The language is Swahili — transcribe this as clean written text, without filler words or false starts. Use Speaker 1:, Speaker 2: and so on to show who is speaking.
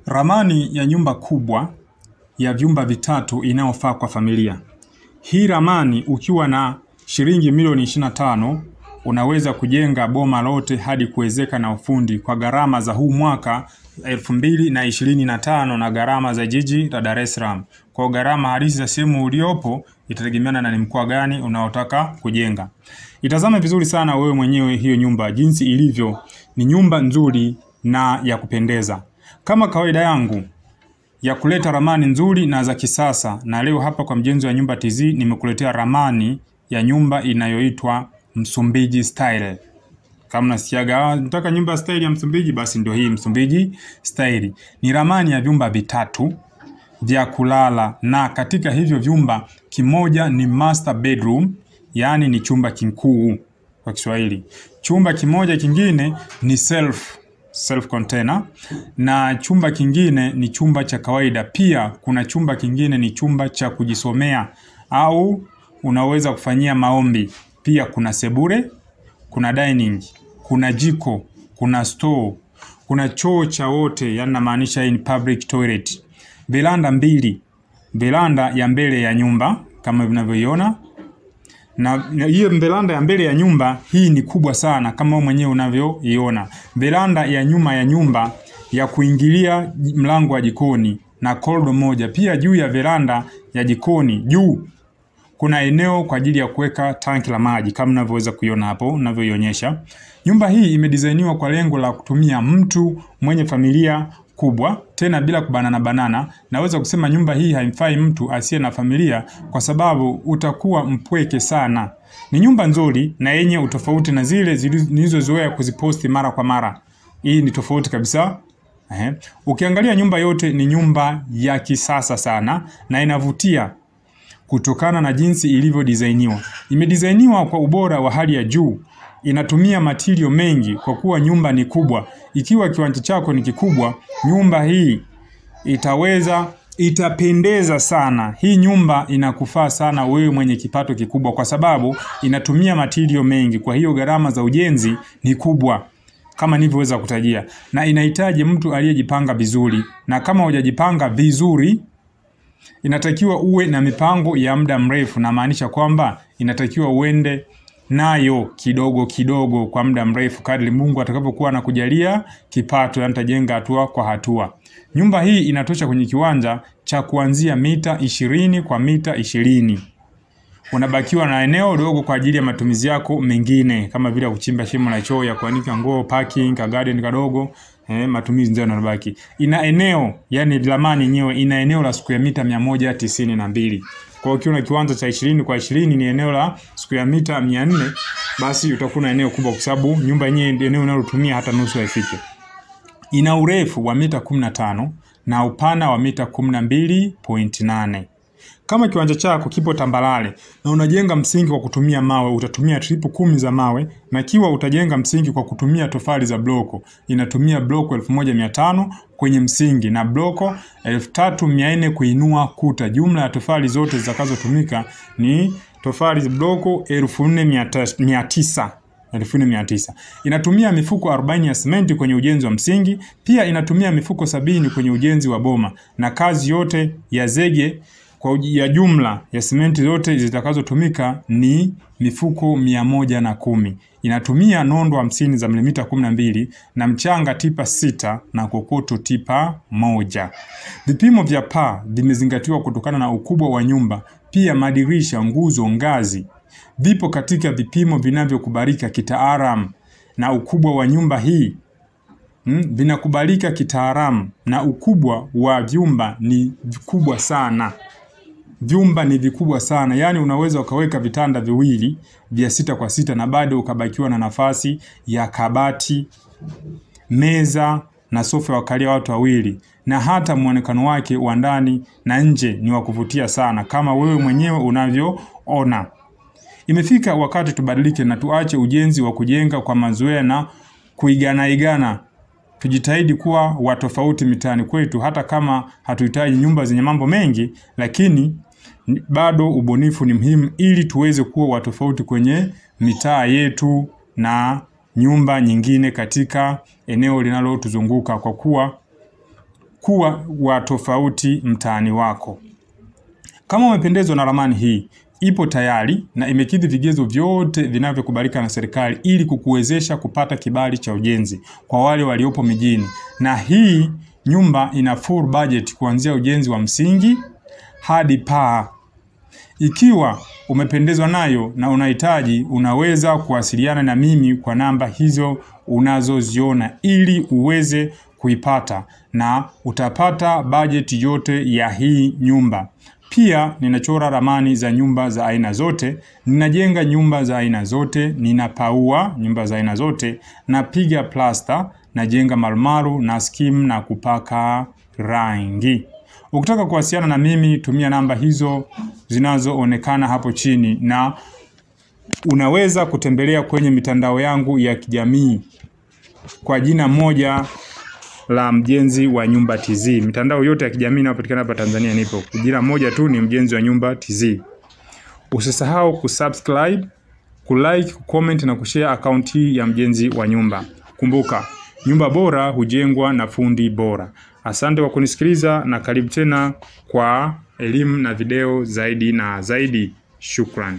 Speaker 1: Ramani ya nyumba kubwa ya vyumba vitatu inayofaa kwa familia. Hii ramani ukiwa na shilingi milioni 25 unaweza kujenga boma lote hadi kuwezeka na ufundi kwa gharama za huu mwaka 2025 na gharama za jiji la Dar es Salaam. Kwa gharama halisi za sehemu uliopo itategemeana na ni mkoa gani unaotaka kujenga. Itazame vizuri sana wewe mwenyewe hiyo nyumba jinsi ilivyo, ni nyumba nzuri na ya kupendeza. Kama kawaida yangu ya kuleta ramani nzuri na za kisasa, na leo hapa kwa Mjenzi wa Nyumba TZ nimekuletea ramani ya nyumba inayoitwa Msumbiji Style. Kama nasikiaga nataka nyumba style ya Msumbiji, basi ndio hii Msumbiji Style. Ni ramani ya vyumba vitatu vya kulala, na katika hivyo vyumba kimoja ni master bedroom, yani ni chumba kikuu kwa Kiswahili. Chumba kimoja kingine ni self container, na chumba kingine ni chumba cha kawaida. Pia kuna chumba kingine ni chumba cha kujisomea au unaweza kufanyia maombi. Pia kuna sebule, kuna dining, kuna jiko, kuna store, kuna choo cha wote, yani namaanisha hii ni public toilet. Veranda mbili, veranda ya mbele ya nyumba kama unavyoiona, na hiyo veranda ya mbele ya nyumba hii ni kubwa sana kama mwenyewe unavyoiona. Veranda ya nyuma ya nyumba ya kuingilia mlango wa jikoni na corridor moja. Pia juu ya veranda ya jikoni juu kuna eneo kwa ajili ya kuweka tanki la maji kama unavyoweza kuiona hapo ninavyoionyesha. Nyumba hii imedesainiwa kwa lengo la kutumia mtu mwenye familia kubwa, tena bila banana. Naweza kusema nyumba hii haimfai mtu asiye na familia kwa sababu utakuwa mpweke sana. Ni nyumba nzuri na yenye utofauti na zile nilizozoea kuziposti mara kwa mara. Hii ni tofauti kabisa. Ukiangalia nyumba yote ni nyumba ya kisasa sana na inavutia kutokana na jinsi ilivyo designiwa. Imedesigniwa kwa ubora wa hali ya juu. Inatumia material mengi kwa kuwa nyumba ni kubwa. Ikiwa kiwanja chako ni kikubwa, nyumba hii itapendeza sana. Hii nyumba inakufaa sana wewe mwenye kipato kikubwa kwa sababu inatumia material mengi. Kwa hiyo gharama za ujenzi ni kubwa kama nilivyoweza kutajia, na inahitaji mtu aliyejipanga vizuri. Na kama hujajipanga vizuri, inatakiwa uwe na mipango ya muda mrefu, na maanisha kwamba inatakiwa uende nayo kidogo kidogo kwa muda mrefu kadri Mungu atakapokuwa anakujalia kipato, yatajenga hatua kwa hatua. Nyumba hii inatosha kwenye kiwanja cha kuanzia mita 20 kwa mita 20. Unabakiwa na eneo dogo kwa ajili ya matumizi yako mengine kama vile kuchimba shimo la choo, ya kuanika nguo, parking, ka garden kadogo, matumizi ndio yanabaki. Ina eneo, yani ramani yenyewe ina eneo la square mita 192. Kwa hiyo ukiona kiwanja cha 20 kwa 20 ni eneo la square mita 400, basi utakuwa na eneo kubwa kwa sababu nyumba yenyewe eneo unalotumia hata nusu haifiki. Ina urefu wa mita 15 na upana wa mita 12.8. Kama kiwanja chako kipo tambalale na unajenga msingi kwa kutumia mawe, utatumia tripu 10 za mawe, na kiwa utajenga msingi kwa kutumia tofali za bloko, inatumia bloko 1500 kwenye msingi na bloko 3400 kuinua kuta. Jumla ya tofali zote zitakazotumika ni tofali za bloko 1400. Inatumia mifuko 40 ya simenti kwenye ujenzi wa msingi. Pia inatumia mifuko 70 kwenye ujenzi wa boma, na kazi yote ya zege kwa ya jumla ya simenti zote zitakazotumika ni mifuko 110. Inatumia nondo 50 za milimita 12 na mchanga tipa 6 na kokoto tipa 1. Vipimo vya paa vimezingatiwa kutokana na ukubwa wa nyumba. Pia madirisha, nguzo, ngazi vipo katika vipimo vinavyokubalika kitaalamu, na ukubwa wa nyumba hii vinakubalika kitaalamu, na ukubwa wa vyumba ni vikubwa sana. Vyumba ni vikubwa sana, yani unaweza ukaweka vitanda viwili vya 6 kwa 6 na bado ukabakiwa na nafasi ya kabati, meza na sofa ya kukalia watu wawili, na hata muonekano wake wa ndani na nje ni wa kuvutia sana kama wewe mwenyewe unavyoona. Imefika wakati tubadilike na tuache ujenzi wa kujenga kwa mazoea na kuigana. Tujitahidi kuwa watofauti mitaani kwetu, hata kama hatuhitaji nyumba zenye mambo mengi, lakini bado ubunifu ni muhimu ili tuweze kuwa watofauti kwenye mitaa yetu na nyumba nyingine katika eneo linalotuzunguka, kwa kuwa kuwa wa tofauti mtaani wako. Kama umependezwa na ramani hii, ipo tayari na imekidhi vigezo vyote vinavyokubalika na serikali ili kukuwezesha kupata kibali cha ujenzi kwa wale waliopo mijini. Na hii nyumba ina full budget kuanzia ujenzi wa msingi hadi paa. Ikiwa umependezwa nayo na unahitaji, unaweza kuwasiliana na mimi kwa namba hizo unazoziona ili uweze kuipata na utapata bajeti yote ya hii nyumba. Pia ninachora ramani za nyumba za aina zote, ninajenga nyumba za aina zote, ninapaua nyumba za aina zote, napiga plasta, najenga marumaru na skim na kupaka rangi. Ukitaka kuwasiliana na mimi, tumia namba hizo zinazoonekana hapo chini, na unaweza kutembelea kwenye mitandao yangu ya kijamii kwa jina moja la Mjenzi wa Nyumba TZ. Mitandao yote ya kijamii inayopatikana hapa Tanzania nipo. Jina moja tu ni Mjenzi wa Nyumba TZ. Usisahau kusubscribe, kulike, kucomment na kushare account hii ya Mjenzi wa Nyumba. Kumbuka, nyumba bora hujengwa na fundi bora. Asante kwa kunisikiliza na karibu tena kwa elimu na video zaidi na zaidi. Shukrani.